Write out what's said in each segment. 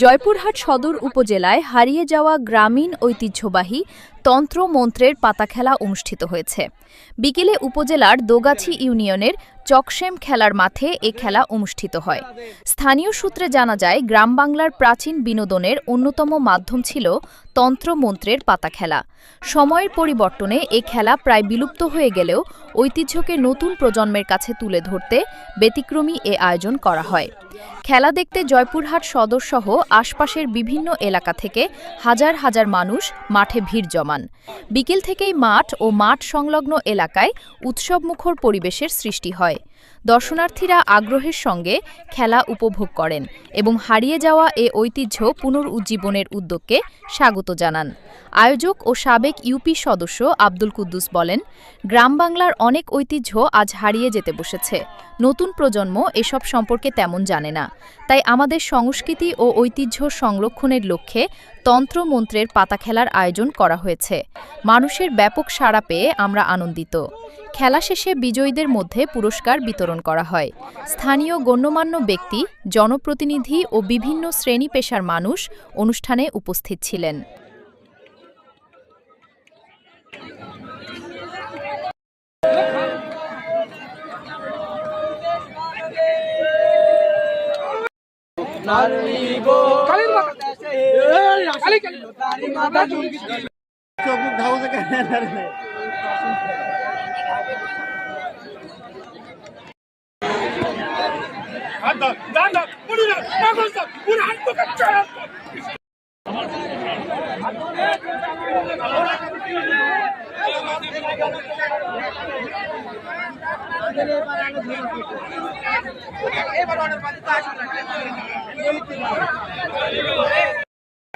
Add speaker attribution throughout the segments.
Speaker 1: জয়পুরহাট সদর উপজেলায় হারিয়ে যাওয়া গ্রামীণ ঐতিহ্যবাহী তন্ত্র মন্ত্রের পাতা খেলা অনুষ্ঠিত হয়েছে। বিকেলে উপজেলার দোগাছি ইউনিয়নের চকশেম খেলার মাঠে এ খেলা অনুষ্ঠিত হয়। স্থানীয় সূত্রে জানা যায়, গ্রাম বাংলার প্রাচীন বিনোদনের অন্যতম মাধ্যম ছিল তন্ত্র মন্ত্রের পাতা খেলা। সময়ের পরিবর্তনে এ খেলা প্রায় বিলুপ্ত হয়ে গেলেও ঐতিহ্যকে নতুন প্রজন্মের কাছে তুলে ধরতে ব্যতিক্রমী এ আয়োজন করা হয়। খেলা দেখতে জয়পুরহাট সদরসহ আশপাশের বিভিন্ন এলাকা থেকে হাজার হাজার মানুষ মাঠে ভিড় জমান। বিকেল থেকেই মাঠ ও মাঠ সংলগ্ন এলাকায় উৎসবমুখর পরিবেশের সৃষ্টি হয়। দর্শনার্থীরা আগ্রহের সঙ্গে খেলা উপভোগ করেন এবং হারিয়ে যাওয়া এ ঐতিহ্য পুনরুজ্জীবনের উদ্যোগকে স্বাগত জানান। আয়োজক ও সাবেক ইউপি সদস্য আব্দুল কুদ্দুস বলেন, গ্রাম বাংলার অনেক ঐতিহ্য আজ হারিয়ে যেতে বসেছে। নতুন প্রজন্ম এসব সম্পর্কে তেমন জানে না। তাই আমাদের সংস্কৃতি ও ঐতিহ্য সংরক্ষণের লক্ষ্যে তন্ত্র মন্ত্রের পাতা খেলার আয়োজন করা হয়েছে। মানুষের ব্যাপক সাড়া পেয়ে আমরা আনন্দিত। খেলা শেষে বিজয়ীদের মধ্যে পুরস্কার বিতরণ করা হয়। স্থানীয় গণ্যমান্য ব্যক্তি, জনপ্রতিনিধি ও বিভিন্ন শ্রেণী পেশার মানুষ অনুষ্ঠানে উপস্থিত ছিলেন।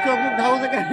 Speaker 2: চোখ ধাউছে কেন